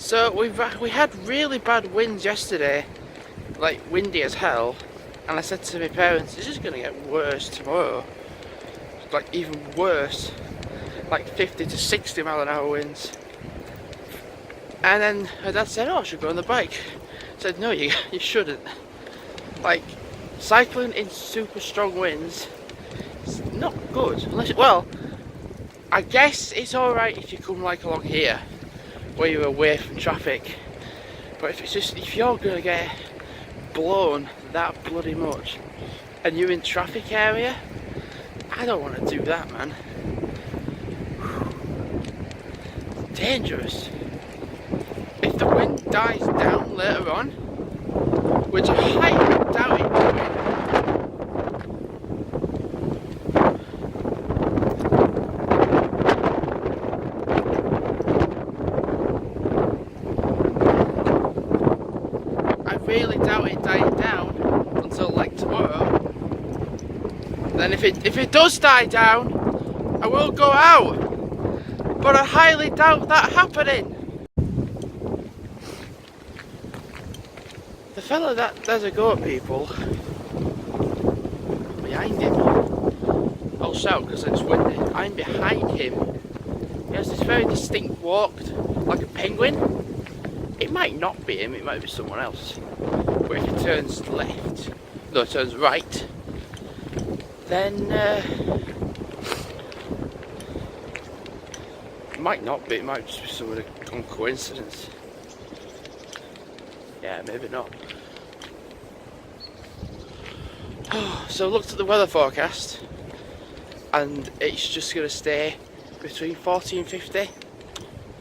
So we had really bad winds yesterday, like windy as hell, and I said to my parents, it's just gonna get worse tomorrow, like even worse, like 50 to 60 mile an hour winds. And then my dad said, oh, I should go on the bike. I said, no, you shouldn't. Like, cycling in super strong winds is not good, unless, well, I guess it's alright if you come like along here, where you're away from traffic. But if you're gonna get blown that bloody much, and you're in traffic area, I don't want to do that, man. It's dangerous. If the wind dies down later on, which I highly doubt it will, I really doubt it dying down until like tomorrow. Then if it does die down, I will go out. But I highly doubt that happening. The fella that there's a go at people behind him. I'll shout because it's windy. I'm behind him. He has this very distinct walk, like a penguin. It might not be him, it might be someone else. But if he turns left, no, turns right, then it might not be, it might just be someone on coincidence. Yeah, maybe not. So I looked at the weather forecast and it's just going to stay between 40 and 50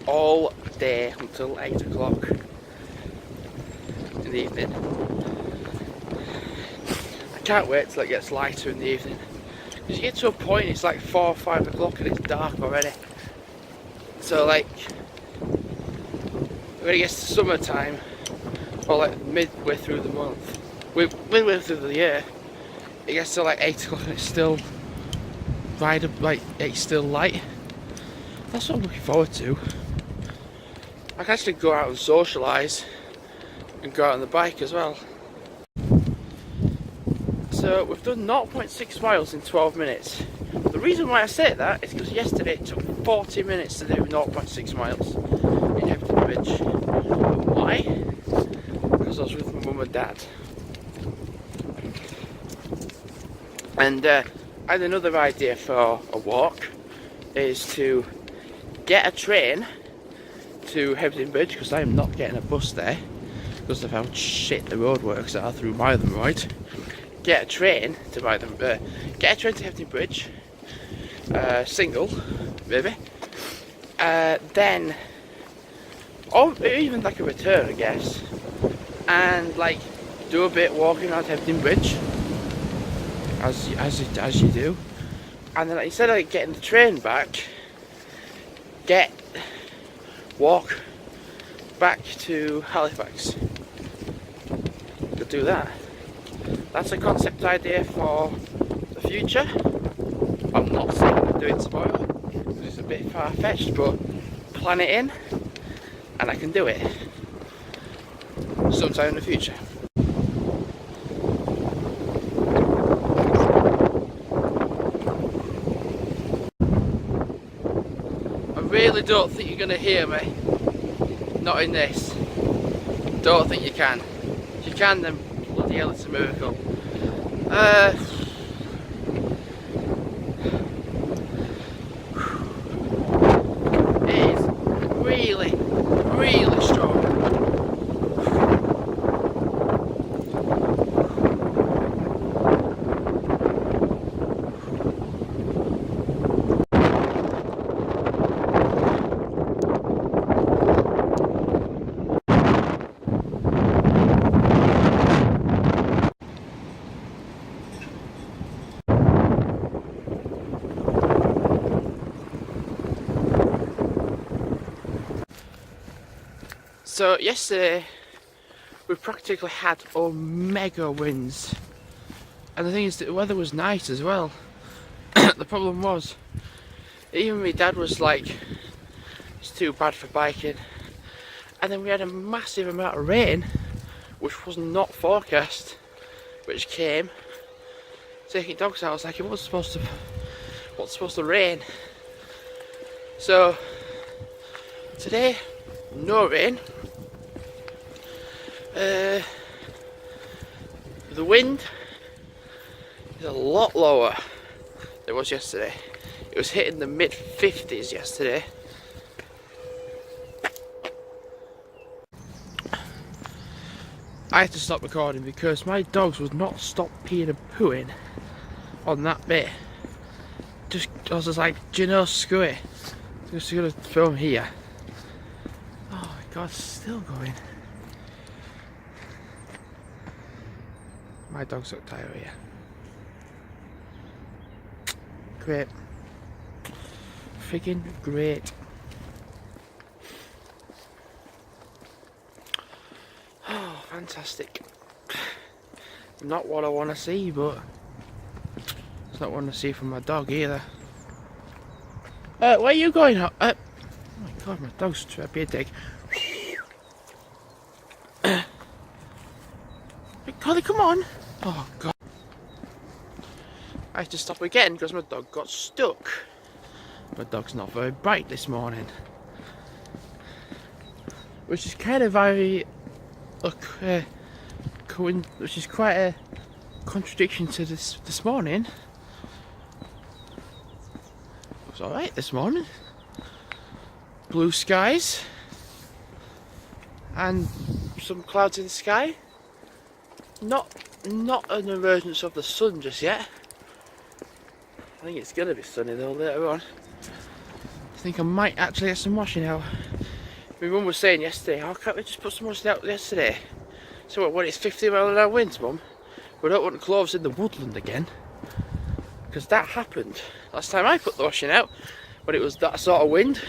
all day until 8 o'clock in the evening. I can't wait till it gets lighter in the evening, because you get to a point it's like 4 or 5 o'clock and it's dark already. So like when it gets to summertime, or like midway through the month, midway through the year, it gets to like 8 o'clock and it's still it's still light. That's what I'm looking forward to. I can actually go out and socialise and go out on the bike as well. So we've done 0.6 miles in 12 minutes. The reason why I say that is because yesterday it took 40 minutes to do 0.6 miles in Heavenly Bridge. Why? Because I was with my mum and dad. And I had another idea for a walk, is to get a train to Hebden Bridge, because I am not getting a bus there because of how shit the roadworks are through Mythen Road. Get a train to Hebden Bridge, single maybe, then, or even like a return, I guess, and like do a bit walking around Hebden Bridge as you do, and then like, instead of like getting the train back, walk back to Halifax. Could do that. That's a concept idea for the future. I'm not saying I'm going to do it tomorrow, because it's a bit far-fetched, but plan it in and I can do it sometime in the future. I really don't think you're going to hear me. Not in this. Don't think you can. If you can, then bloody hell, it's a miracle. It is really, really strong. So yesterday we practically had mega winds, and the thing is that the weather was nice as well. The problem was, even my dad was like, it's too bad for biking, and then we had a massive amount of rain, which was not forecast, which came. Taking dogs out, I was like, it wasn't supposed to rain. So today, no rain. The wind is a lot lower than it was yesterday. It was hitting the mid 50s yesterday. I had to stop recording because my dogs would not stop peeing and pooing on that bit. I was just like, do you know, screw it. I'm just gonna film here. Oh my god, it's still going. My dogs look tired here. Great. Friggin' great. Oh, fantastic. Not what I want to see, but it's not what I want to see from my dog either. Where are you going? Oh my god, my dog's trying to be a dick. Collie, come on! Oh god. I had to stop again because my dog got stuck. My dog's not very bright this morning, which is kind of very, which is quite a contradiction to this morning. It was all right this morning. Blue skies and some clouds in the sky. Not an emergence of the sun just yet. I think it's gonna be sunny though later on. I think I might actually get some washing out. My mum was saying yesterday, how can't we just put some washing out yesterday? So when it's 50 mile an hour winds, Mum, we don't want clothes in the woodland again. Because that happened last time I put the washing out, when it was that sort of wind.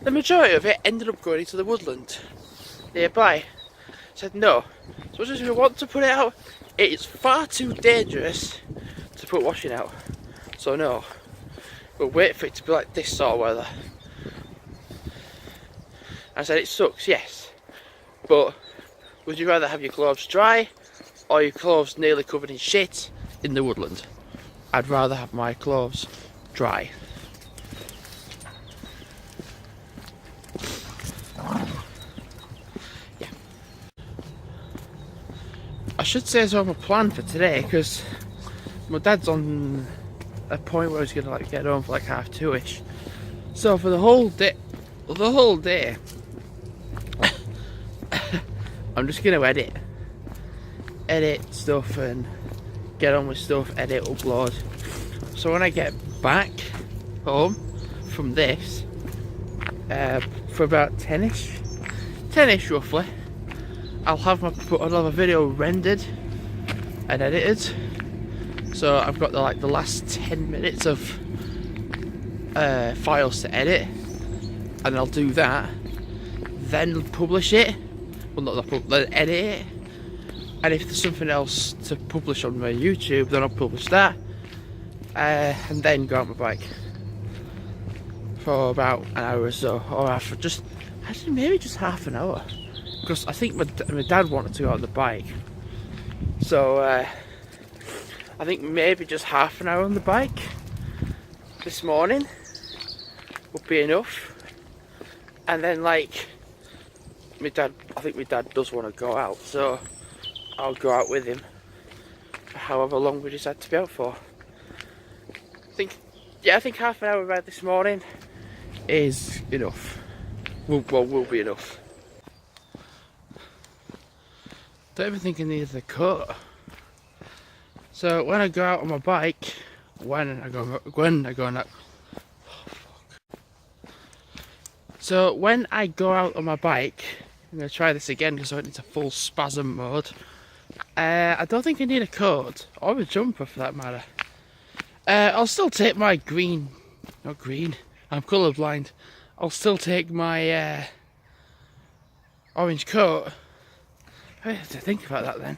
The majority of it ended up going into the woodland nearby. I said no. So as much as we want to put it out, it is far too dangerous to put washing out. So no. We'll wait for it to be like this sort of weather. I said it sucks, yes. But would you rather have your clothes dry or your clothes nearly covered in shit in the woodland? I'd rather have my clothes dry. Yeah. I should say so my plan for today, because my dad's on a point where he's gonna like get home for like 2:30ish. So for the whole day I'm just gonna edit stuff and get on with stuff, edit, upload. So when I get back home from this, for about 10ish roughly, I'll have a video rendered and edited. So I've got the last 10 minutes of files to edit, and I'll do that, then publish it. Well, then edit it, and if there's something else to publish on my YouTube, then I'll publish that, and then go out my bike for about an hour or so, or actually maybe just half an hour, because I think my dad wanted to go on the bike, so I think maybe just half an hour on the bike this morning would be enough, and then like I think my dad does want to go out, so I'll go out with him for however long we decide to be out for. I think half an hour ride this morning is enough. Will be enough. Don't even think I need the coat. So when I go out on my bike, So when I go out on my bike, I'm going to try this again because I went into full spasm mode. I don't think I need a coat, or a jumper for that matter. I'll still take my not green, I'm colourblind. I'll still take my orange coat. I have to think about that then.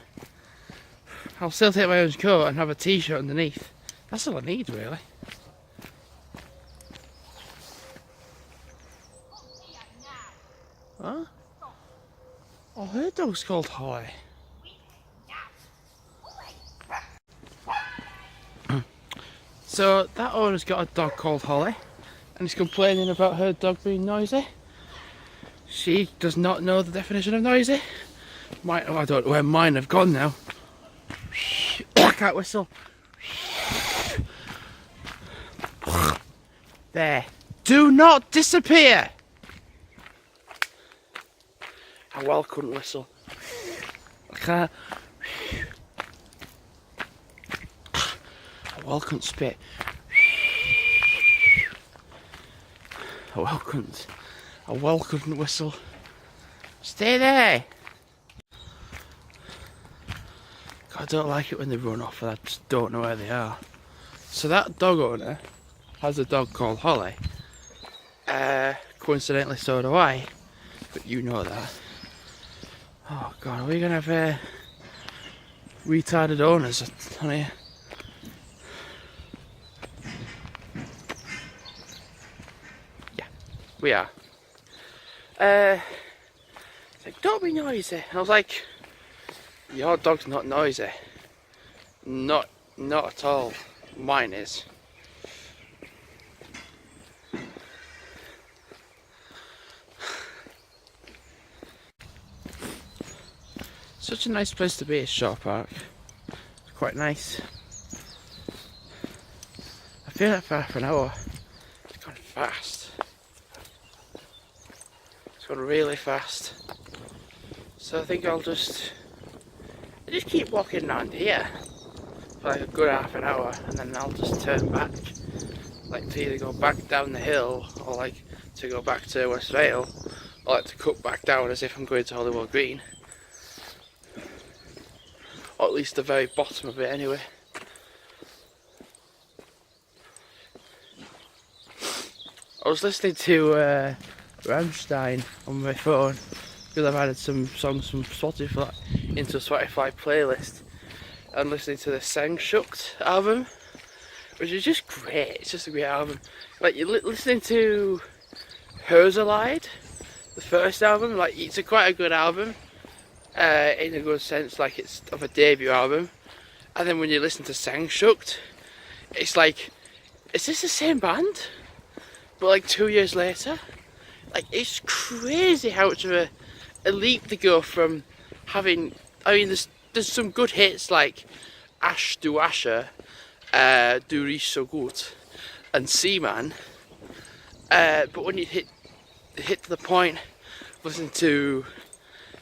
I'll still take my orange coat and have a t-shirt underneath. That's all I need really. Huh? Oh, her dog's called Holly. So that owner's got a dog called Holly, and he's complaining about her dog being noisy. She does not know the definition of noisy. I don't know where mine have gone now. I can't whistle. There. Do not disappear! I well couldn't whistle. I can't. I well couldn't spit. I well couldn't whistle. Stay there! I don't like it when they run off and I just don't know where they are. So that dog owner has a dog called Holly. Coincidentally so do I, but you know that. Oh god, are we gonna have retarded owners on here? Yeah, we are. It's like, don't be noisy. And I was like, your dog's not noisy. Not at all. Mine is. Such a nice place to be, Shaw Park. It's quite nice. I feel like for half an hour. It's gone fast. It's gone really fast. So I think I'll just keep walking around here for like a good half an hour, and then I'll just turn back, like to either go back down the hill or like to go back to West Vale, or like to cut back down as if I'm going to Hollywood Green, or at least the very bottom of it anyway. I was listening to Rammstein on my phone because I've added some songs from Spotify into a Spotify playlist, and listening to the Sehnsucht album, which is just great. It's just a great album. Like you're listening to Herzeleid, the first album, like it's quite a good album in a good sense, like it's of a debut album. And then when you listen to Sehnsucht, it's like, is this the same band? But like 2 years later, like it's crazy how much of a leap they go from having. I mean, there's some good hits like Ash du Asher, Du riechst so gut, and Seaman. But when you hit to the point of listening to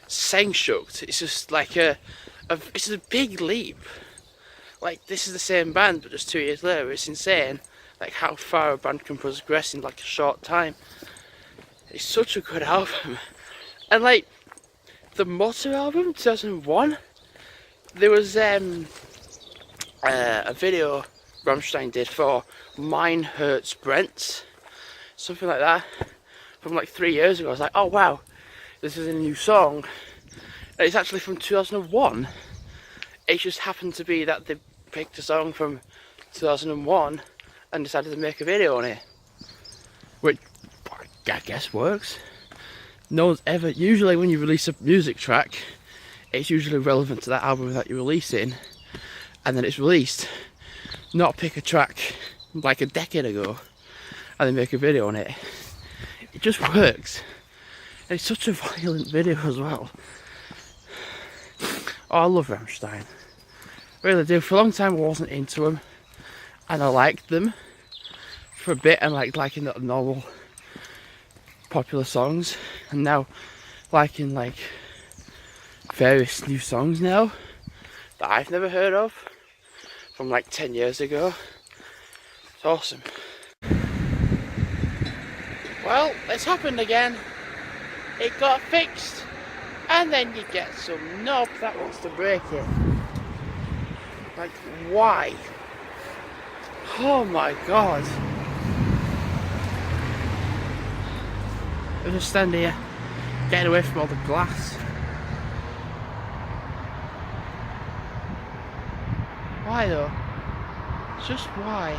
Sehnsucht, it's just like it's a big leap. Like this is the same band, but just 2 years later. It's insane, like how far a band can progress in like a short time. It's such a good album, and like the Motor album 2001. There was a video Rammstein did for Mine Hurts Brent, something like that, from like 3 years ago. I was like, oh wow, this is a new song. And it's actually from 2001. It just happened to be that they picked a song from 2001 and decided to make a video on it, which I guess works. No one's ever, usually when you release a music track, it's usually relevant to that album that you're releasing, and then it's released. Not pick a track like a decade ago and then make a video on it. It just works. And it's such a violent video as well. Oh, I love Rammstein. I really do. For a long time I wasn't into them, and I liked them for a bit, and liking the normal popular songs, and now liking like various new songs now that I've never heard of from like 10 years ago. It's awesome. Well, it's happened again. It got fixed, and then you get some knob that wants to break it. Like, why? Oh my god. I just stand here, getting away from all the glass. Why though? Just why?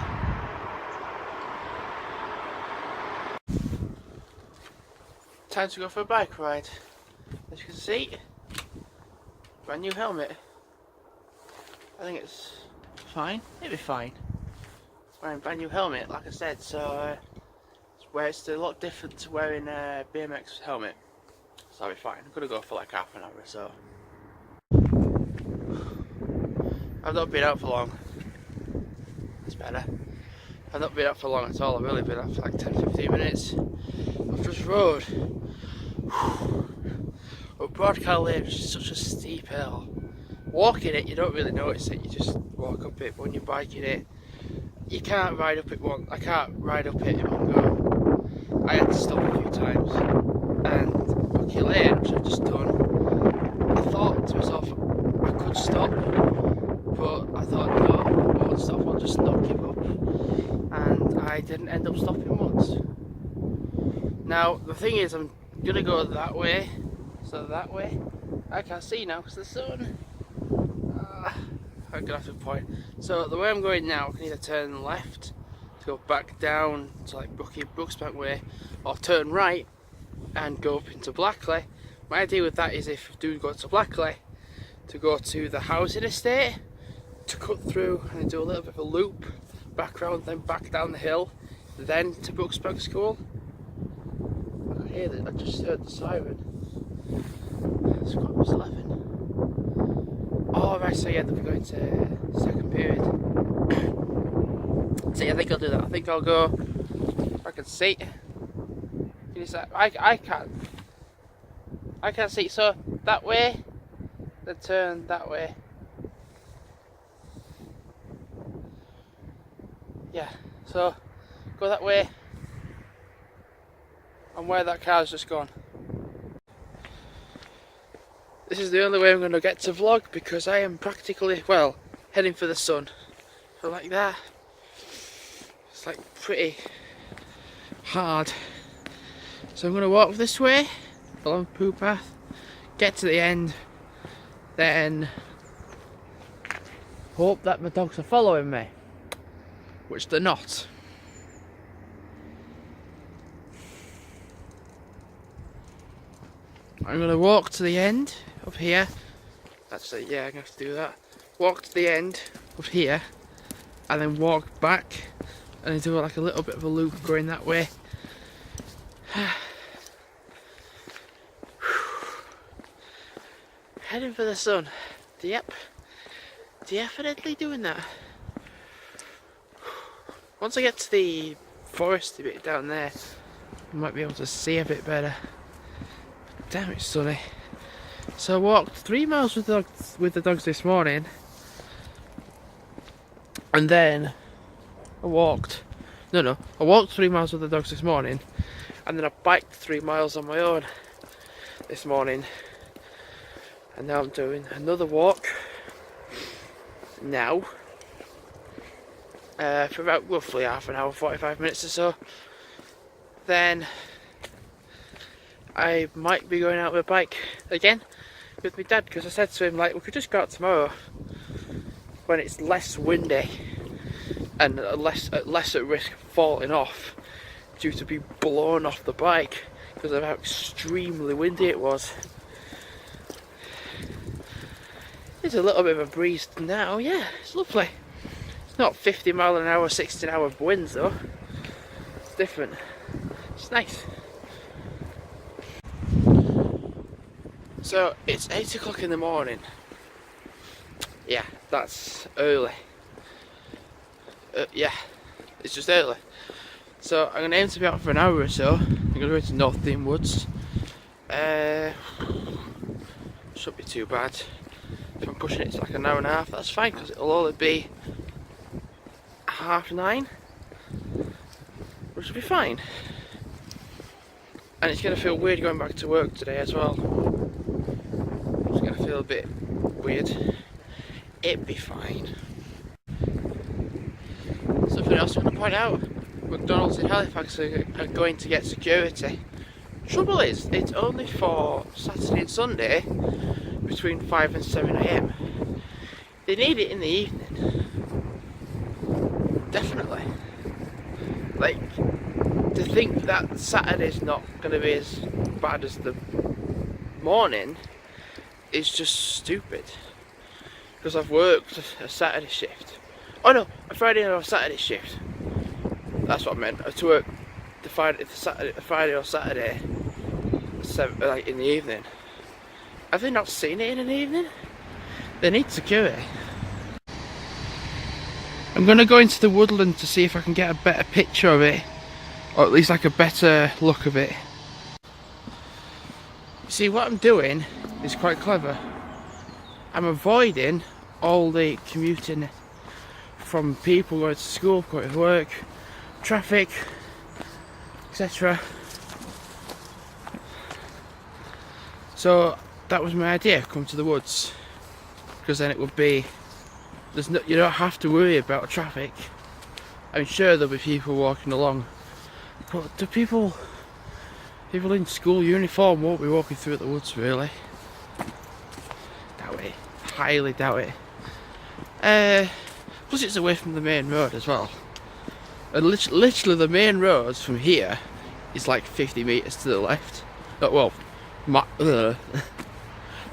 Time to go for a bike ride. As you can see, brand new helmet. I think it's fine. It'll be fine. Wearing a brand new helmet, like I said, so it's a lot different to wearing a BMX helmet. So I'll be fine. I'm gonna go for like half an hour or so. I've not been out for long. That's better. I've not been out for long at all. I've only been out for like 10-15 minutes. I've just rode. But Broadcar Lane is just such a steep hill. Walking it, you don't really notice it. You just walk up it. But when you're biking it, you can't ride up it one. I can't ride up it in one go. I had to stop a few times. And Broadcar Lane, which I've just done, I thought to myself, I could stop. But I thought, no, I won't stop, I'll just not give up. And I didn't end up stopping once. Now, the thing is, I'm gonna go that way. So that way. I can't see now because the sun. I'm gonna have to point. So the way I'm going now, I can either turn left to go back down to like Brooksbank way, or turn right and go up into Blackley. My idea with that is, if I do go to Blackley, to go to the housing estate, to cut through and do a little bit of a loop back round, then back down the hill, then to Brooksbank School. I can hear that. I just heard the siren. It's 11. Oh right, so yeah, they'll be going to second period. So yeah, I think I'll do that. I think I'll go. I can see. Can you see? I can't see. So that way, then turn that way. Yeah, so go that way, and where that car's just gone. This is the only way I'm going to get to vlog, because I am practically, well, heading for the sun. So like that, it's like pretty hard. So I'm going to walk this way, along the poo path, get to the end, then hope that my dogs are following me. Which they're not. I'm going to walk to the end up here. Actually, yeah, I'm going to have to do that. Walk to the end up here, and then walk back, and then do like a little bit of a loop going that way. Heading for the sun. Yep. Definitely doing that. Once I get to the foresty bit down there, I might be able to see a bit better. But damn, it's sunny. So I walked 3 miles with the dogs this morning, and then I walked 3 miles with the dogs this morning, and then I biked 3 miles on my own this morning, and now I'm doing another walk now. For about roughly half an hour, 45 minutes or so. Then I might be going out with a bike again with my dad, because I said to him, like, we could just go out tomorrow when it's less windy and less at risk of falling off due to being blown off the bike because of how extremely windy it was. There's a little bit of a breeze now, yeah, it's lovely. Not 50 mile an hour, 60 an hour winds though. It's different. It's nice. So it's 8 o'clock in the morning. Yeah, that's early. Yeah, it's just early. So I'm gonna aim to be out for an hour or so. I'm gonna go to North Dean Woods. Shouldn't be too bad. If I'm pushing it to like an hour and a half, that's fine, because it'll only be 9:30, which will be fine. And it's going to feel weird going back to work today as well. It's going to feel a bit weird. It'll be fine. Something else I want to point out: McDonald's in Halifax are going to get security. Trouble is, it's only for Saturday and Sunday between 5 and 7 AM. They need it in the evening. Definitely. Like, to think that Saturday's not going to be as bad as the morning is just stupid. Because I've worked a Saturday shift. Oh no, a Friday or a Saturday shift. That's what I meant. I have to work the Friday or Saturday, like in the evening. Have they not seen it in an evening? They need security. I'm going to go into the woodland to see if I can get a better picture of it. Or at least like a better look of it. See, what I'm doing is quite clever. I'm avoiding all the commuting from people going to school, going to work, traffic, etc. So that was my idea, come to the woods, because then it would be, you don't have to worry about traffic. I'm sure there'll be people walking along, but the people in school uniform won't be walking through the woods, really. Doubt it. Highly doubt it. Plus it's away from the main road as well. And literally the main road from here is like 50 metres to the left. Oh, well,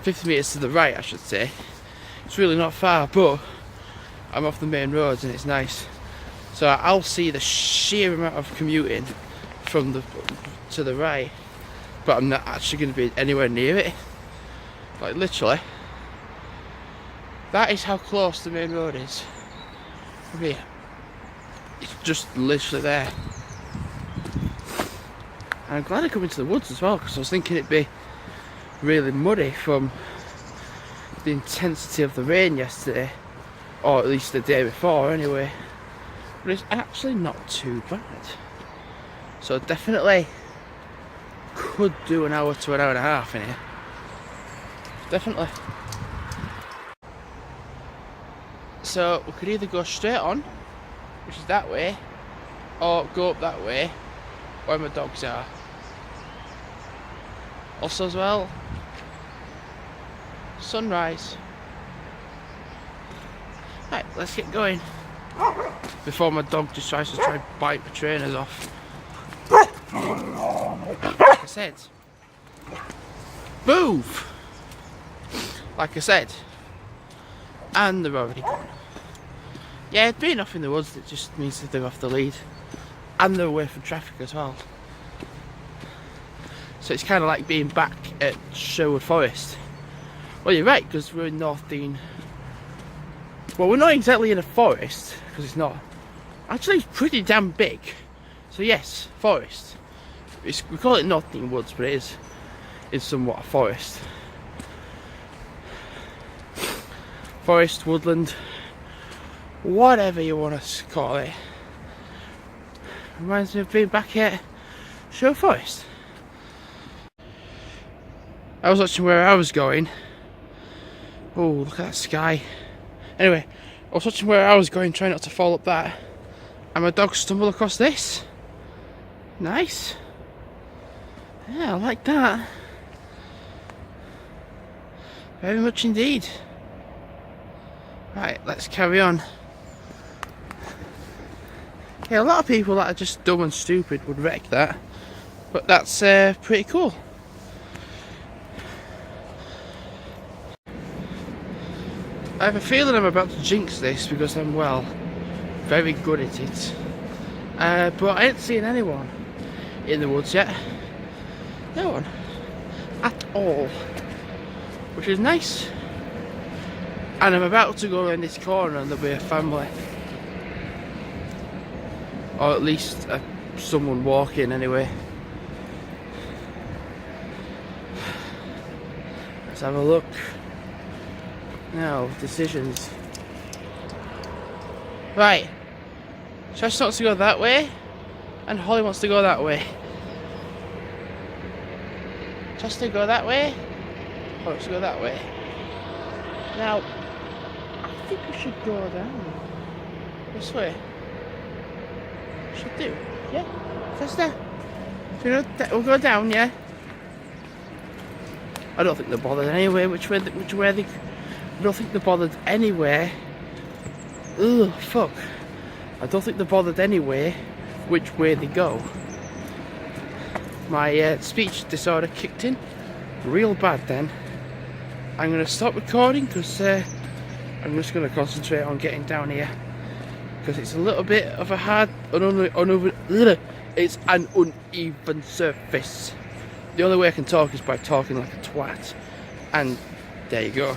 50 metres to the right, I should say. It's really not far, but I'm off the main roads and it's nice. So I'll see the sheer amount of commuting from to the right, but I'm not actually going to be anywhere near it. Like literally, that is how close the main road is from here. It's just literally there. And I'm glad I come into the woods as well, because I was thinking it'd be really muddy from the intensity of the rain yesterday, or at least the day before anyway. But it's actually not too bad. So definitely could do an hour to an hour and a half in here. Definitely. So we could either go straight on, which is that way, or go up that way, where my dogs are. Also as well, sunrise. Right, let's get going. Before my dog just tries to bite the trainers off. Like I said, move! Like I said, and they're already gone. Yeah, being off in the woods, it just means that they're off the lead, and they're away from traffic as well. So it's kind of like being back at Sherwood Forest. Well, you're right, because we're in North Dean. Well, we're not exactly in a forest, because it's not. Actually, it's pretty damn big. So yes, forest. We call it North Dean Woods, but it is somewhat a forest. Forest, woodland, whatever you want to call it. Reminds me of being back at Sherwood Forest. I was watching where I was going. Oh, look at that sky. Anyway, I was watching where I was going, trying not to fall up that, and my dog stumbled across this. Nice. Yeah, I like that. Very much indeed. Right, let's carry on. Yeah, a lot of people that are just dumb and stupid would wreck that, but that's pretty cool. I have a feeling I'm about to jinx this because I'm, well, very good at it. But I ain't seen anyone in the woods yet. No one. At all. Which is nice. And I'm about to go around this corner and there'll be a family. Or at least someone walking anyway. Let's have a look. Now, decisions. Right. Chester wants to go that way, and Holly wants to go that way. Chester, go that way. Holly wants to go that way. Now, I think we should go down this way. Should do, yeah. Chester, we'll go down, yeah. I don't think they're bothered anyway. Which way they. I don't think they're bothered anywhere. Ugh, fuck. I don't think they're bothered anyway which way they go. My speech disorder kicked in. real bad, then I'm going to stop recording because I'm just going to concentrate on getting down here, because it's a little bit of a hard, it's an uneven surface. The only way I can talk is by talking like a twat, and there you go.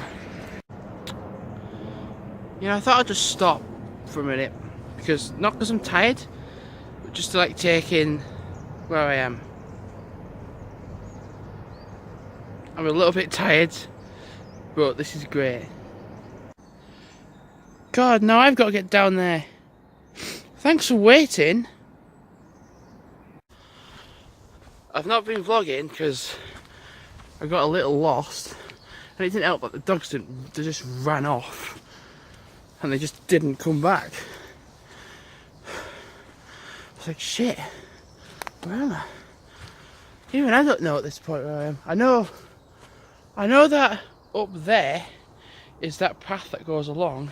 You know, I thought I'd just stop for a minute, because not because I'm tired, but just to like take in where I am. I'm a little bit tired, but this is great. God, now I've got to get down there. Thanks for waiting. I've not been vlogging because I got a little lost, and it didn't help that the dogs they just ran off and they just didn't come back. I was like, shit, where am I? Even I don't know at this point where I am. I know that up there is that path that goes along.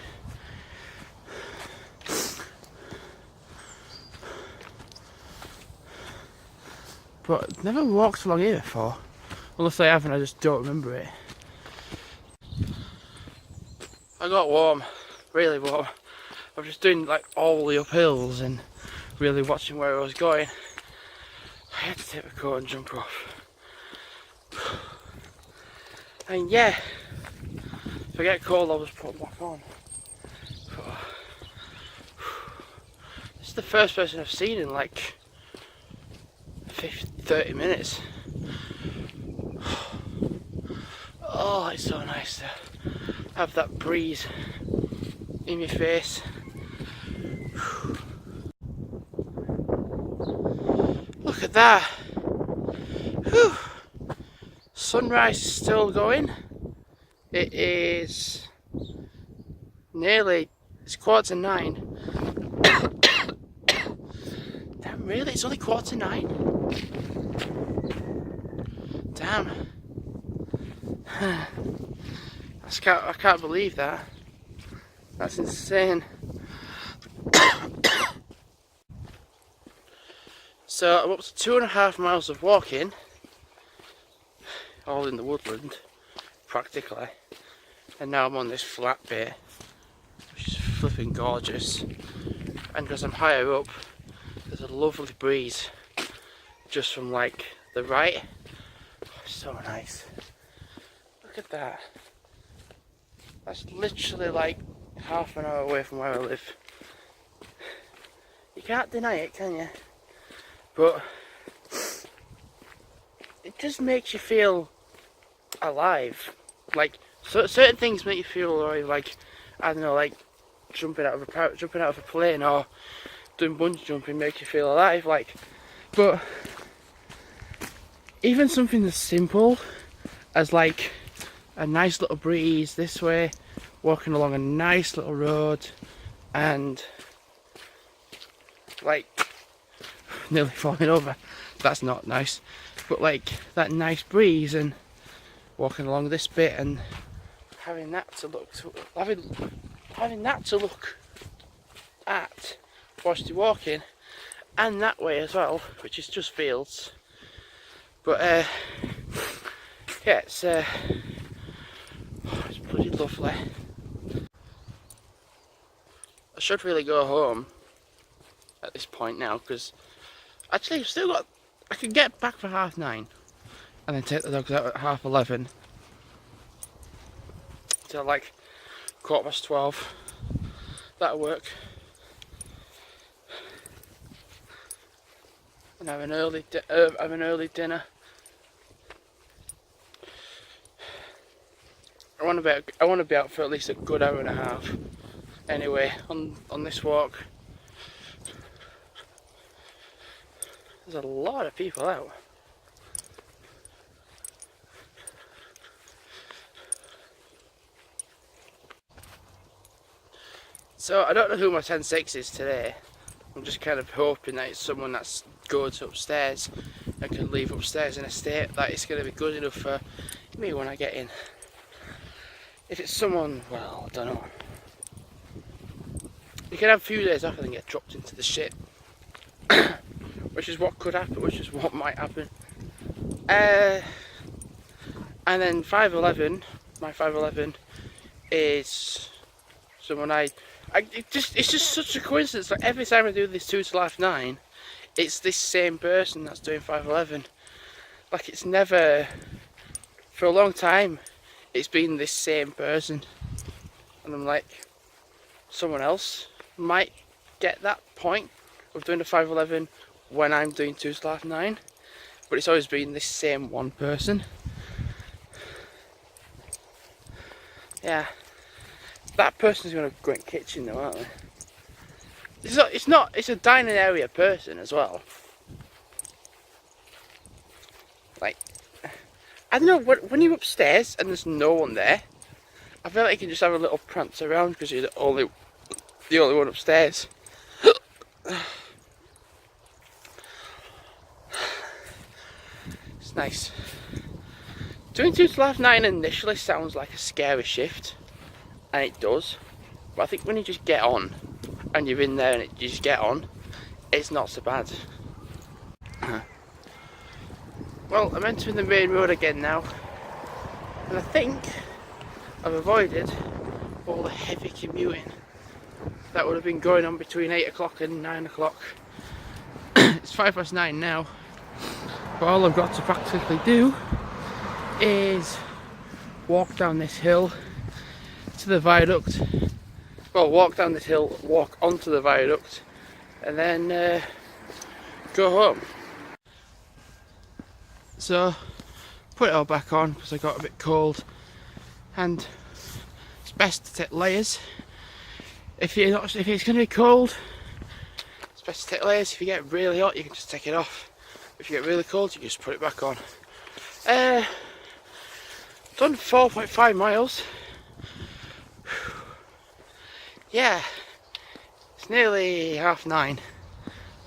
But I've never walked along here before. Unless I have and I just don't remember it. I got warm, really warm. I was just doing like all the uphills and really watching where I was going. I had to take my coat and jump off. And yeah, if I get cold I'll just put it back on. This is the first person I've seen in like 30 minutes. Oh, it's so nice to have that breeze in your face. Look at that. Whew. Sunrise is still going. It is nearly, it's 8:45. Damn, really? It's only 8:45? Damn. I can't believe that. That's insane. So I'm up to 2.5 miles of walking, all in the woodland, practically. And now I'm on this flat bit, which is flipping gorgeous. And because I'm higher up, there's a lovely breeze just from like the right. Oh, so nice. Look at that. That's literally like half an hour away from where I live. You can't deny it, can you? But it just makes you feel alive. Like certain things make you feel alive. Like, I don't know, like jumping out of a plane or doing bungee jumping makes you feel alive. Like, but even something as simple as like a nice little breeze this way, walking along a nice little road, and like nearly falling over, that's not nice, but like that nice breeze and walking along this bit and having that to look at whilst you're walking, and that way as well, which is just fields. But yeah, it's bloody lovely. I should really go home at this point now, because actually I've still got, I can get back for 9:30 and then take the dogs out at 11:30 till like 12:15. That'll work. And have an early dinner. I want to be out for at least a good hour and a half. Anyway, on this walk, there's a lot of people out. So I don't know who my 10-6 is today. I'm just kind of hoping that it's someone that's good upstairs and can leave upstairs in a state that it's going to be good enough for me when I get in. If it's someone, well, I don't know. You can have a few days off and then get dropped into the shit. Which is what could happen, which is what might happen. And then 511, my 511 is someone it's just such a coincidence. Like every time I do this 2 to life 9, it's this same person that's doing 511. Like it's never, for a long time, it's been this same person. And I'm like, someone else might get that point of doing a 511 when I'm doing 2 to life 9. But it's always been this same one person. Yeah. That person's going to go in the kitchen though, aren't they? It's a dining area person as well. Like, I don't know, when you're upstairs and there's no one there, I feel like you can just have a little prance around because you're the only one upstairs. It's nice. Doing 2 to life 9 initially sounds like a scary shift, and it does. But I think when you just get on, and you're in there and you just get on, it's not so bad. Well, I'm entering the main road again now, and I think I've avoided all the heavy commuting that would have been going on between 8 o'clock and 9 o'clock. It's 9:05 now, but all I've got to practically do is walk down this hill to the viaduct. Well, walk down this hill, walk onto the viaduct, and then go home. So, put it all back on because I got a bit cold, and it's best to take layers. If it's going to be cold, it's best to take layers. If you get really hot, you can just take it off. If you get really cold, you can just put it back on. Done 4.5 miles. Yeah, it's nearly 9:30,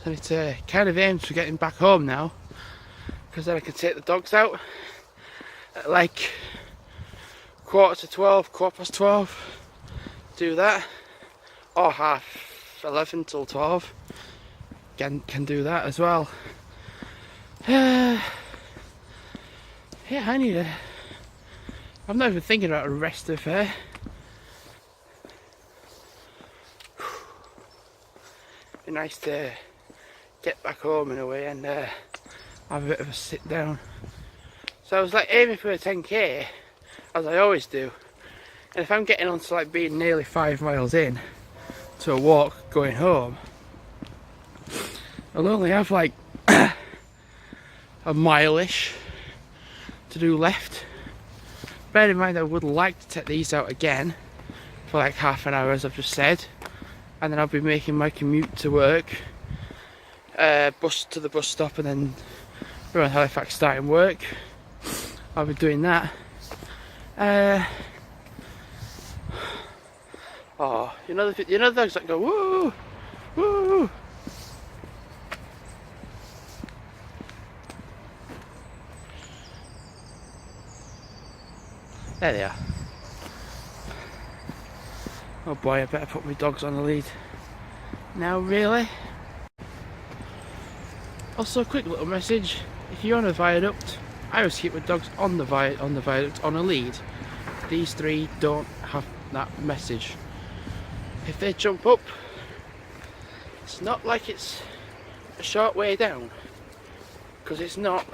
so it's kind of aimed for getting back home now, because then I can take the dogs out at like 11:45, 12:15, do that, or 11:30 till 12, can do that as well. Yeah, I'm not even thinking about a rest of it. Be nice to get back home in a way and have a bit of a sit down. So I was like aiming for a 10k, as I always do, and if I'm getting on to like being nearly 5 miles in to a walk going home, I'll only have like a mile-ish to do left. Bear in mind I would like to take these out again for like half an hour, as I've just said, and then I'll be making my commute to work, bus to the bus stop, and then around Halifax starting work. I'll be doing that. Oh, you know the dogs that go woo, woo. There they are. Oh boy, I better put my dogs on the lead. Now, really? Also, a quick little message. If you're on a viaduct, I always keep my dogs on the viaduct on a lead. These three don't have that message. If they jump up, it's not like it's a short way down, because it's not.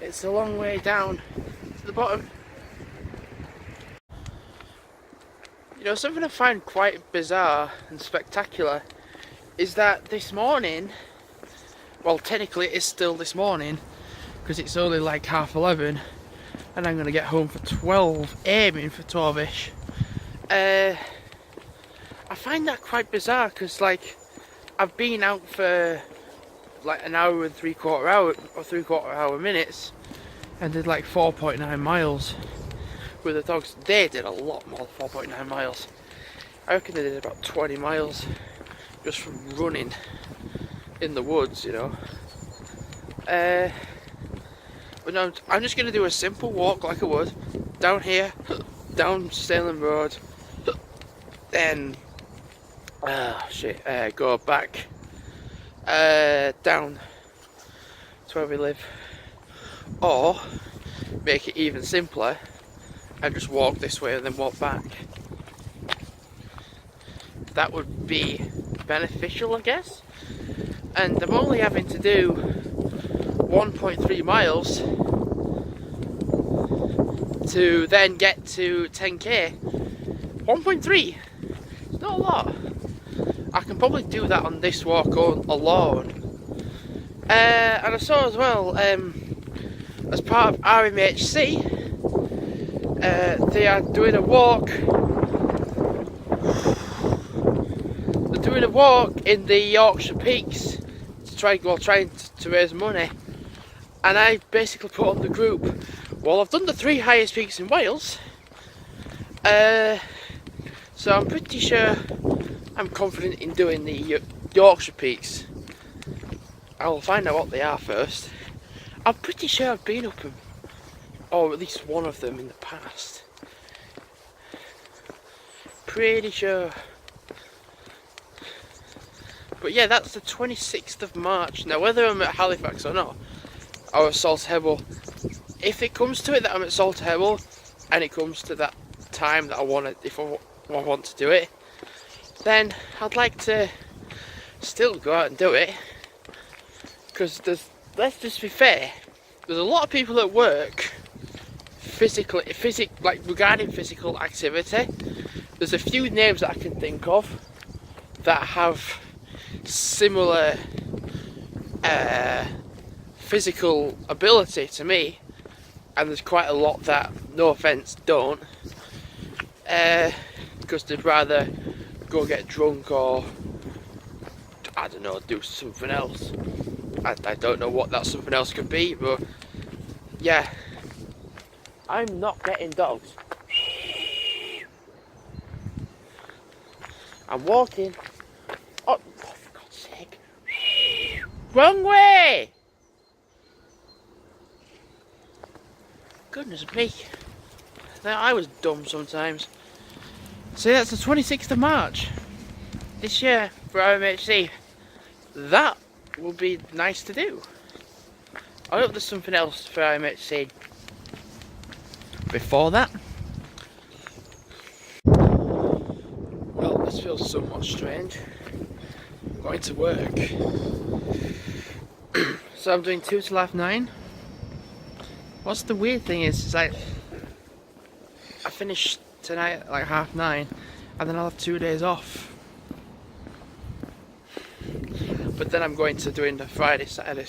It's a long way down to the bottom. You know, something I find quite bizarre and spectacular is that this morning, well, technically it is still this morning because it's only like 11:30 and I'm going to get home for 12, aiming for 12ish. I find that quite bizarre because, like, I've been out for like an hour and 3/4 hour or 3/4 hour minutes and did like 4.9 miles. With the dogs. They did a lot more than 4.9 miles. I reckon they did about 20 miles just from running in the woods, you know. But no, I'm just going to do a simple walk like I would down here, down Salem Road, then go back down to where we live, or make it even simpler and just walk this way and then walk back. That would be beneficial, I guess. And I'm only having to do 1.3 miles to then get to 10k. 1.3, it's not a lot. I can probably do that on this walk alone. And I saw as well, as part of RMHC, they are doing a walk. They're doing a walk in the Yorkshire Peaks to trying to raise money. And I basically put on the group, well, I've done the 3 highest peaks in Wales, so I'm pretty sure I'm confident in doing the Yorkshire Peaks. I'll find out what they are first. I'm pretty sure I've been up them, or at least one of them in the past. Pretty sure. But yeah, that's the 26th of March. Now, whether I'm at Halifax or not, or at Saltable, if it comes to it that I'm at Saltable, and it comes to that time that I want to, if I want to do it, then I'd like to still go out and do it. Because let's just be fair, there's a lot of people at work regarding physical activity. There's a few names that I can think of that have similar physical ability to me, and there's quite a lot that, no offence, don't, because they'd rather go get drunk or, I don't know, do something else. I don't know what that something else could be, but yeah, I'm not getting dogs. I'm walking. Oh, for God's sake. Wrong way! Goodness me. Now, I was dumb sometimes. So that's the 26th of March this year for RMHC. That will be nice to do. I hope there's something else for RMHC before that. Well, this feels somewhat strange. I'm going to work. So I'm doing 2 till 9:30. What's the weird thing is like, I finish tonight at like 9:30, and then I'll have 2 days off. But then I'm going to doing a Friday, Saturday,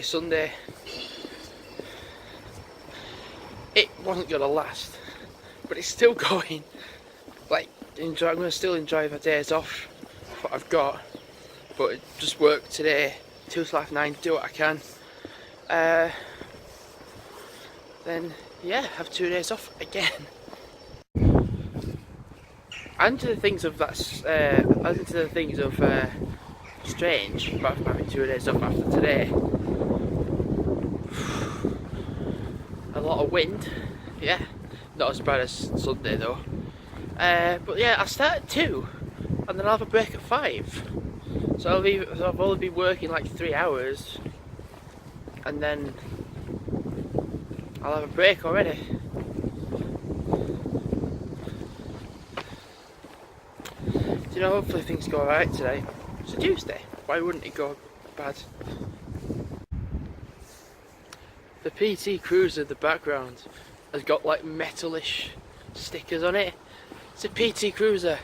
Sunday. It wasn't gonna last, but it's still going. Like, I'm gonna still enjoy my days off, what I've got, but just work today, 2 till 9:30, do what I can. Then yeah, have 2 days off again. And to the things of that, strange about having 2 days off after today. A lot of wind, yeah, not as bad as Sunday though. But yeah, I start at 2, and then I'll have a break at 5. So I'll only be working like 3 hours, and then I'll have a break already. You know, hopefully things go alright today. It's a Tuesday, why wouldn't it go bad? The PT Cruiser in the background has got like metalish stickers on it. It's a PT Cruiser.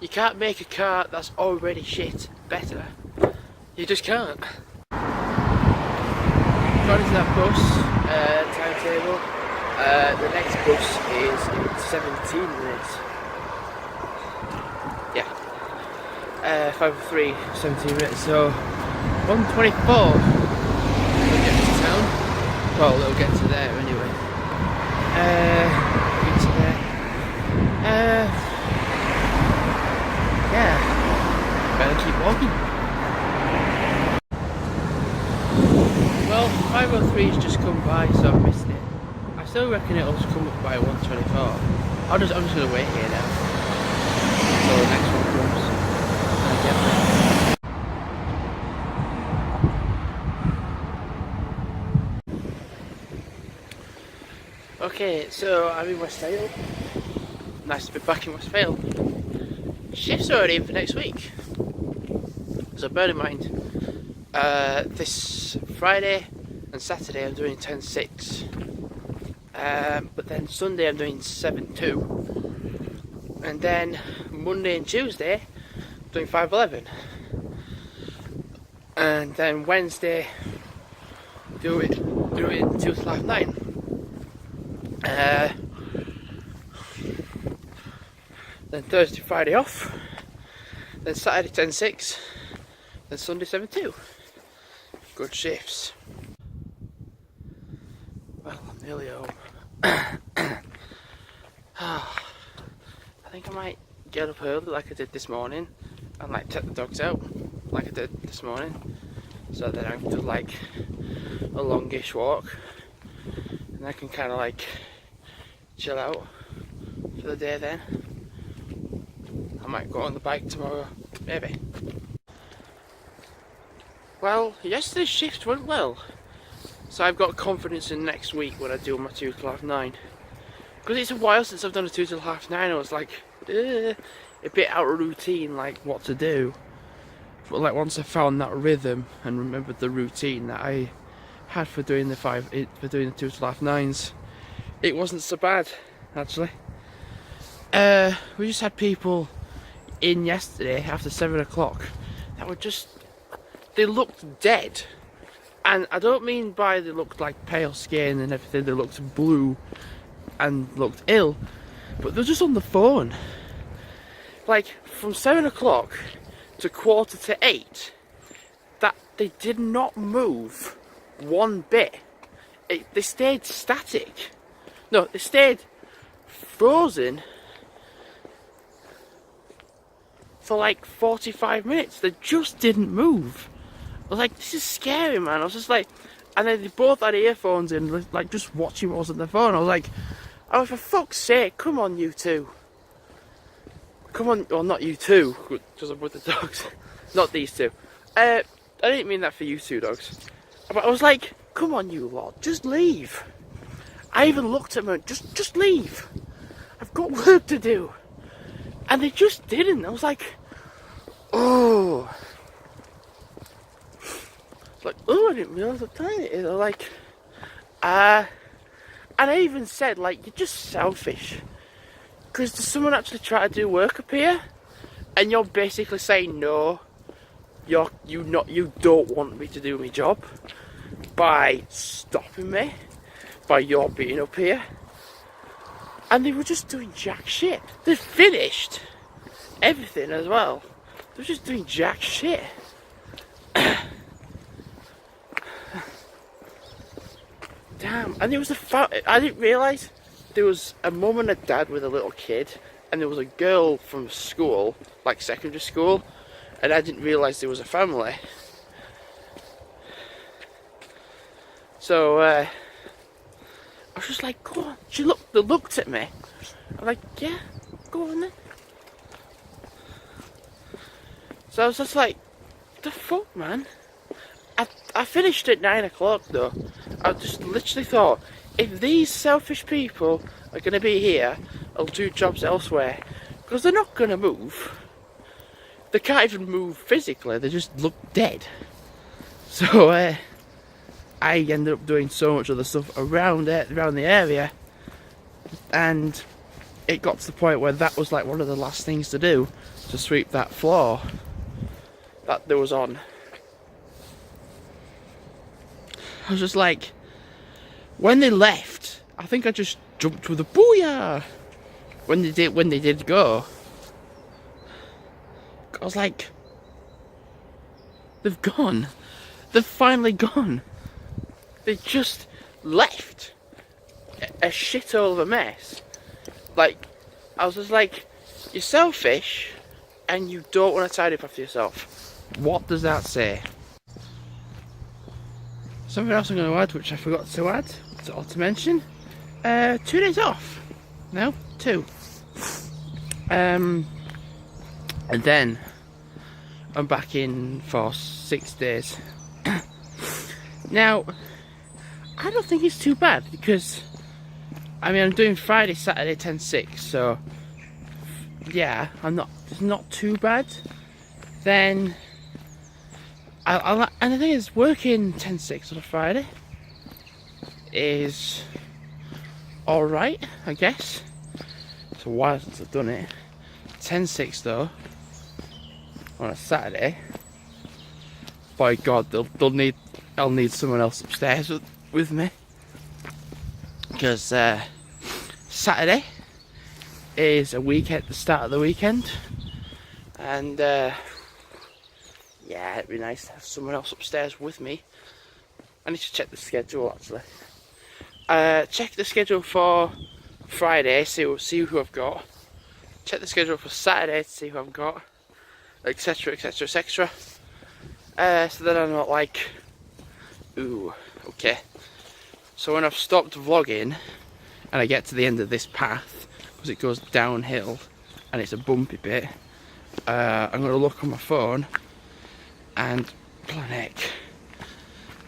You can't make a car that's already shit better. You just can't. According to that bus timetable, the next bus is in 17 minutes. Yeah. 5:03, 17 minutes, so 1:24 we'll get to town. Well, it'll get to there anyway. Get to there. Yeah. Better keep walking. Well, 5:03's just come by, so I've missed it. I still reckon it'll just come up by 1:24. I'm just gonna wait here now until the next one comes. And I get there. Okay, so I'm in Westdale. Nice to be back in Westdale. Shifts already in for next week. So bear in mind, this Friday and Saturday I'm doing 10-6. But then Sunday I'm doing 7-2. And then Monday and Tuesday I'm doing 5-11. And then Wednesday doing 2 to half 9. Then Thursday, Friday off. Then Saturday 10-6. Then Sunday 7-2. Good shifts. Well, I'm nearly home. I think I might get up early like I did this morning and like take the dogs out like I did this morning, so then I can do like a longish walk and I can kind of like chill out for the day. Then I might go on the bike tomorrow, maybe. Well, yesterday's shift went well, so I've got confidence in next week when I do my 2 till half 9. Because it's a while since I've done a 2 till half 9, I was like, a bit out of routine, like what to do. But like once I found that rhythm and remembered the routine that I had for doing the 2 till half 9s, it wasn't so bad actually. We just had people in yesterday after 7 o'clock that were just, they looked dead. And I don't mean by they looked like pale skin and everything, they looked blue and looked ill, but they're just on the phone. Like from 7 o'clock to 7:45, that they did not move one bit. They stayed static. No, they stayed frozen for like 45 minutes. They just didn't move. I was like, this is scary, man. I was just like, and then they both had earphones in, like just watching what was on their phone. I was like, oh, for fuck's sake, come on, you two. Come on, well, not you two, because I'm with the dogs. Not these two. I didn't mean that for you two dogs. But I was like, come on, you lot, just leave. I even looked at them, just leave. I've got work to do. And they just didn't. I was like, oh. It's like, oh, I didn't realise what time it is. I was like, and I even said, like, you're just selfish. Because does someone actually try to do work up here? And you're basically saying no. You don't want me to do my job by stopping me, by your being up here. And they were just doing jack shit. They finished everything as well. They were just doing jack shit. Damn. And there was I didn't realise there was a mum and a dad with a little kid, and there was a girl from school, like secondary school, and I didn't realise there was a family. So I was just like, go on. They looked at me. I'm like, yeah, go on then. So I was just like, the fuck, man. I finished at 9 o'clock though. I just literally thought, if these selfish people are going to be here, I'll do jobs elsewhere. Because they're not going to move. They can't even move physically, they just look dead. So I ended up doing so much other stuff around the area, and it got to the point where that was like one of the last things to do, to sweep that floor that there was on. I was just like, when they left, I think I just jumped with a booyah when they did go. I was like, they've gone. They've finally gone. They just left a shithole of a mess. Like, I was just like, you're selfish and you don't want to tidy up after yourself. What does that say? Something else I'm going to add, which I forgot to add, or to mention. 2 days off. No, 2. And then I'm back in for 6 days. Now, I don't think it's too bad, because I mean, I'm doing Friday, Saturday, 10-6, so yeah, it's not too bad. Then, and the thing is, working 10-6 on a Friday is alright, I guess. It's a while since I've done it. 10-6 though, on a Saturday, by God, I'll need someone else upstairs with me. Because Saturday is a weekend, the start of the weekend, and yeah, it'd be nice to have someone else upstairs with me. I need to check the schedule actually. Check the schedule for Friday, see who I've got. Check the schedule for Saturday to see who I've got, etc, etc, etc. So then I'm not like, ooh, okay. So when I've stopped vlogging and I get to the end of this path, because it goes downhill and it's a bumpy bit, I'm going to look on my phone and plan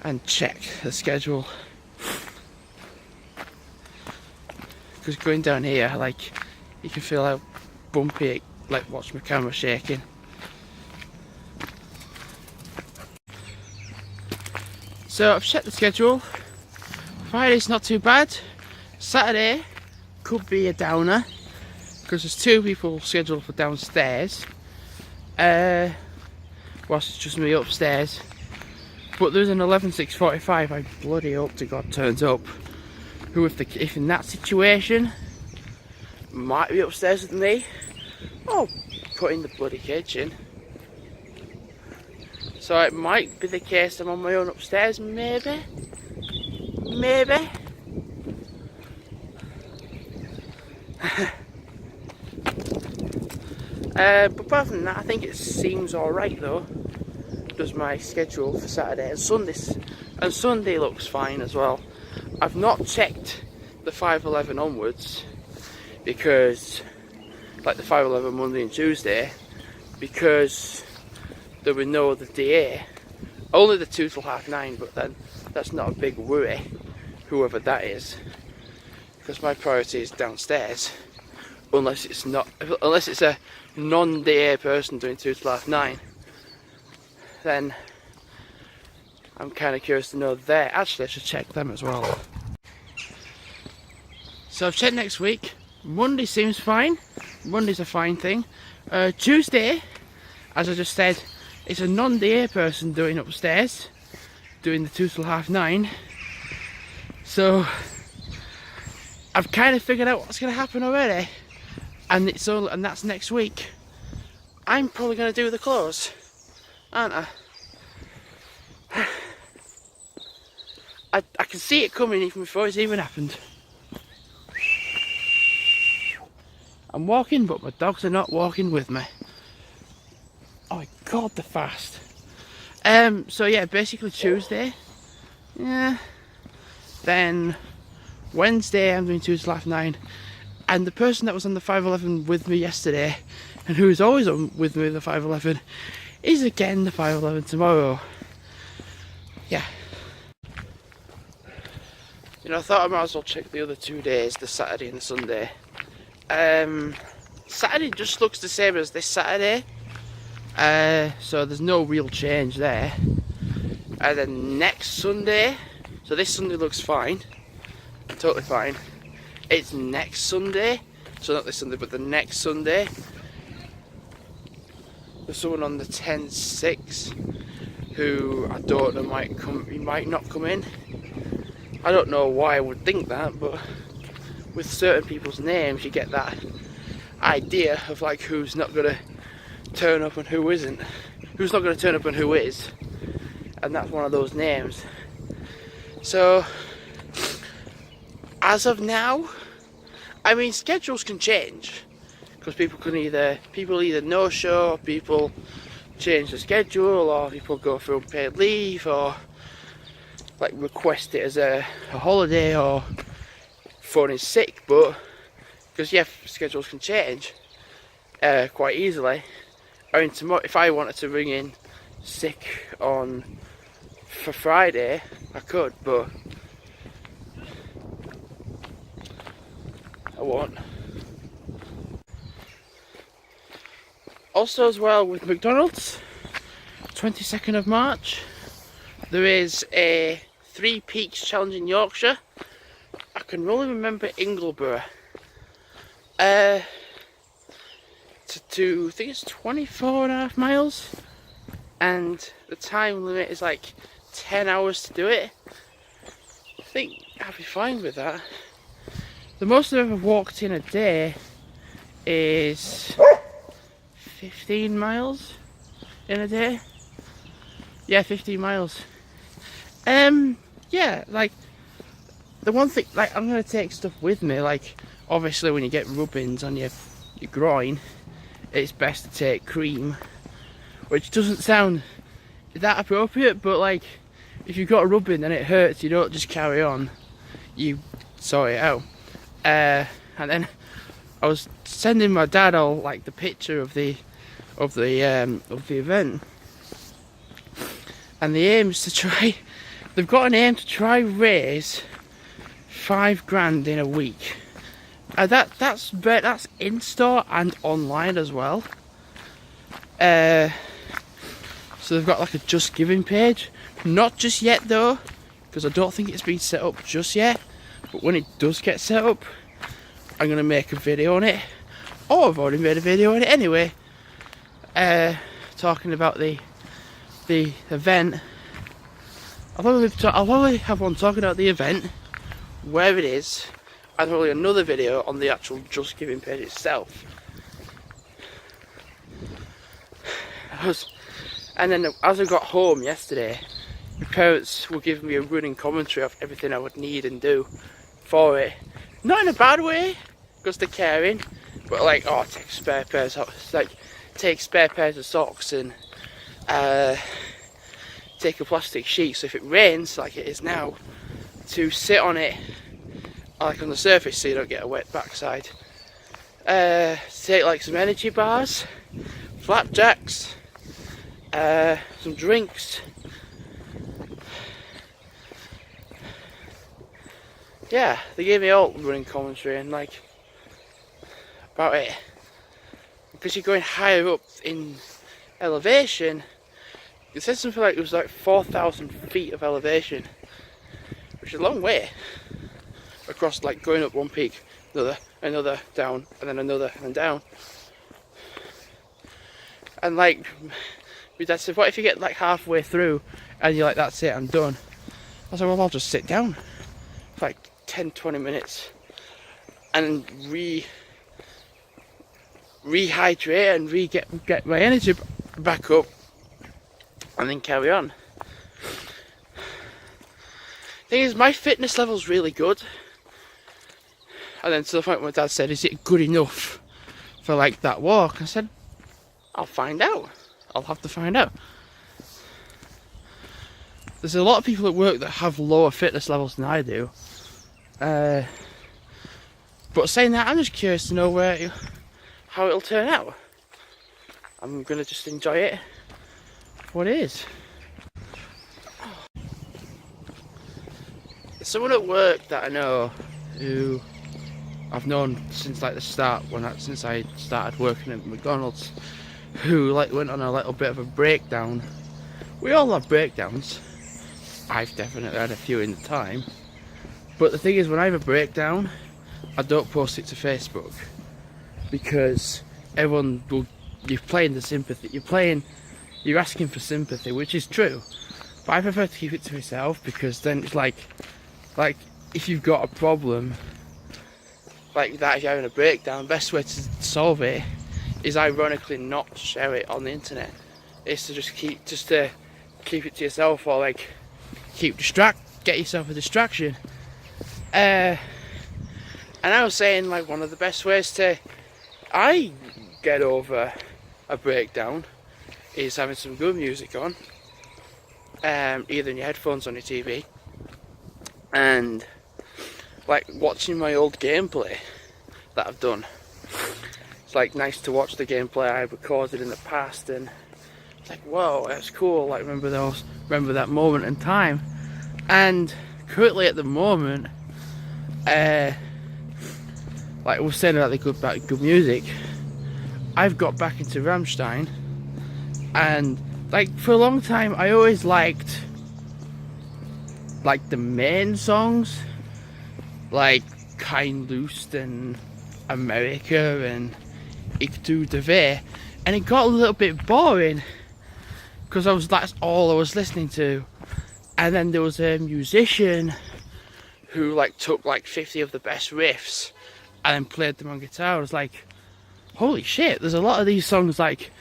and check the schedule. Because going down here, like, you can feel how bumpy, like, watch my camera shaking. So I've checked the schedule. Friday's not too bad. Saturday could be a downer because there's 2 people scheduled for downstairs, whilst it's just me upstairs. But there's an 11:45. I bloody hope to God turns up. Who, if in that situation, might be upstairs with me, or put in the bloody kitchen. So it might be the case I'm on my own upstairs, maybe. Maybe. But apart from that, I think it seems alright though. Does my schedule for Saturday and Sunday looks fine as well. I've not checked the 5:11 onwards because, like the 5:11 Monday and Tuesday, because there were no other DA. Only the 2 till 9:30, but then that's not a big worry, whoever that is, because my priority is downstairs. Unless it's a non-DA person doing 2 till 9:30, then I'm kind of curious to know there. Actually, I should check them as well. So I've checked next week. Monday seems fine. Monday's a fine thing. Tuesday, as I just said, it's a non-DA person doing upstairs, doing the 2 till 9:30. So I've kind of figured out what's going to happen already, and that's next week. I'm probably going to do the clothes, aren't I? I can see it coming even before it's even happened. I'm walking, but my dogs are not walking with me. Oh my God, they're fast. So yeah, basically Tuesday. Yeah. Then Wednesday I'm doing 2 till 9:30. And the person that was on the 5:11 with me yesterday, and who is always on with me the 5:11, is again the 5:11 tomorrow. Yeah. You know, I thought I might as well check the other 2 days, the Saturday and the Sunday. Saturday just looks the same as this Saturday. So there's no real change there. And then next Sunday, so this Sunday looks fine, totally fine. It's next Sunday, so not this Sunday, but the next Sunday. There's someone on the 10-6 who I don't know might come. He might not come in. I don't know why I would think that, but with certain people's names, you get that idea of like who's not gonna turn up and who isn't, who's not going to turn up and who is, and that's one of those names. So as of now, I mean, schedules can change because people either no show, people change the schedule, or people go for unpaid leave, or like request it as a holiday, or phone in sick. But because yeah, schedules can change quite easily. I mean, tomorrow, if I wanted to ring in sick for Friday, I could, but won't. Also as well with McDonald's, 22nd of March, there is a 3 Peaks Challenge in Yorkshire. I can only remember Ingleborough. I think it's 24.5 miles, and the time limit is like 10 hours to do it. I think I'll be fine with that. The most I've ever walked in a day is 15 miles in a day. Yeah, 15 miles. Yeah, like the one thing, like I'm gonna take stuff with me. Like obviously, when you get rubbings on your groin, it's best to take cream, which doesn't sound that appropriate, but like if you've got a rubbing and it hurts, you don't just carry on, you sort it out. And then I was sending my dad all like the picture of the event, and the aim is to try. They've got an aim to try raise £5,000 in a week. That's in store and online as well. So they've got like a Just Giving page. Not just yet though, because I don't think it's been set up just yet. But when it does get set up, I'm gonna make a video on it. Oh, I've already made a video on it anyway. Talking about the event. I'll only have one talking about the event, where it is, and probably another video on the actual Just Giving page itself. And then as I got home yesterday, my parents were giving me a running commentary of everything I would need and do for it. Not in a bad way, because they're caring, but like, oh, take spare pairs of socks and take a plastic sheet, so if it rains like it is now, to sit on it like on the surface so you don't get a wet backside. Take like some energy bars, flapjacks, some drinks. Yeah, they gave me all running commentary and like about it, because you're going higher up in elevation. It said something like it was like 4,000 feet of elevation, which is a long way across, like going up one peak, another down, and then another, and then down. And like my dad said, what if you get like halfway through and you're like, that's it, I'm done? I said, well, I'll just sit down for like 10-20 minutes and rehydrate and get my energy back up, and then carry on. Thing is, my fitness level's really good. And then to the point where my dad said, is it good enough for like that walk? I said, I'll find out. I'll have to find out. There's a lot of people at work that have lower fitness levels than I do. But saying that, I'm just curious to know how it'll turn out. I'm gonna just enjoy it for what it is. There's someone at work that I know who I've known since like the start, since I started working at McDonald's, who like went on a little bit of a breakdown. We all have breakdowns. I've definitely had a few in the time. But the thing is, when I have a breakdown, I don't post it to Facebook, because everyone will, you're playing the sympathy, you're asking for sympathy, which is true. But I prefer to keep it to myself, because then it's like if you've got a problem like that, if you're having a breakdown, best way to solve it is ironically not to share it on the internet. It's to just keep it to yourself, or like get yourself a distraction. And I was saying, like, one of the best ways I get over a breakdown is having some good music on, either in your headphones or on your TV, and like watching my old gameplay that I've done. It's like nice to watch the gameplay I recorded in the past, and it's like, whoa, that's cool. Like, remember that moment in time. And currently at the moment, like I was saying about the good music, I've got back into Rammstein, and like for a long time I always liked like the main songs, like Kein Lust and America and Ich Tu de Weh, and it got a little bit boring because that's all I was listening to. And then there was a musician who like took like 50 of the best riffs and then played them on guitar. I was like, holy shit, there's a lot of these songs like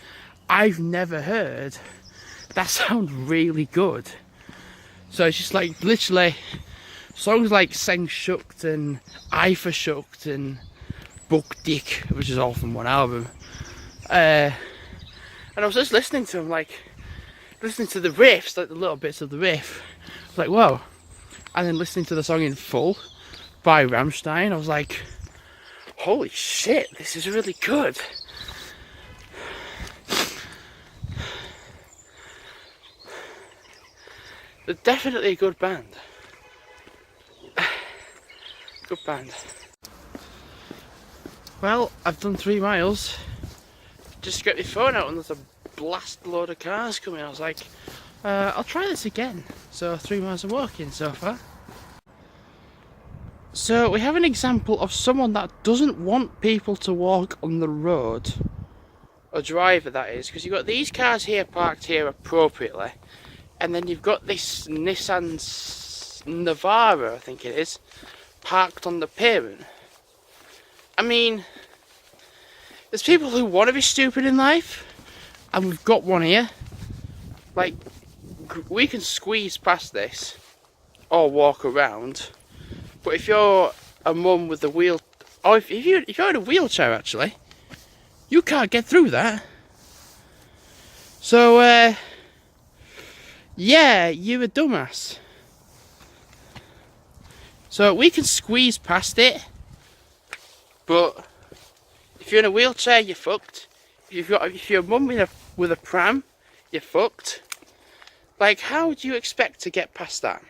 I've never heard that sound really good. So it's just like literally songs like Sengschucht and Eiferschucht and Buck Dick, which is all from one album. And I was just listening to them, like listening to the riffs, like the little bits of the riff. I was like, whoa. And then listening to the song in full by Rammstein, I was like, holy shit, this is really good. They're definitely a good band. Good band. Well, I've done 3 miles. Just get my phone out and there's a blast load of cars coming. I was like, I'll try this again. So 3 miles of walking so far. So we have an example of someone that doesn't want people to walk on the road. A driver, that is, because you've got these cars here parked here appropriately, and then you've got this Nissan Navara, I think it is, parked on the pavement. I mean, there's people who want to be stupid in life, and we've got one here. Like, we can squeeze past this or walk around, but if you're a mum with a wheel, or if you're in a wheelchair actually, you can't get through that. So yeah, you're a dumbass. So we can squeeze past it, but if you're in a wheelchair, you're fucked. If you're a mum with a pram, you're fucked. Like, how do you expect to get past that?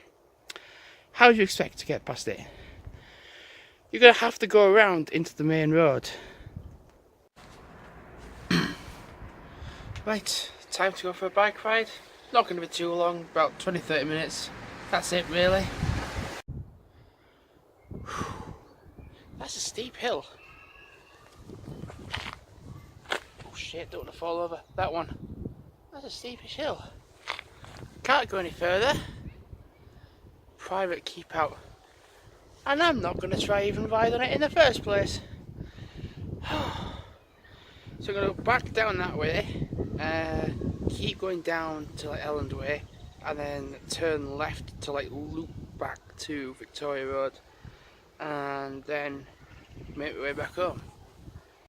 How do you expect to get past it? You're going to have to go around into the main road. Right, time to go for a bike ride. Not going to be too long, about 20-30 minutes. That's it, really. That's a steep hill. Oh shit, don't want to fall over. That one. That's a steepish hill. Can't go any further. Private keep out. And I'm not going to try even ride on it in the first place. So I'm going to go back down that way, keep going down to like Elland Way, and then turn left to like loop back to Victoria Road, and then make my way back home.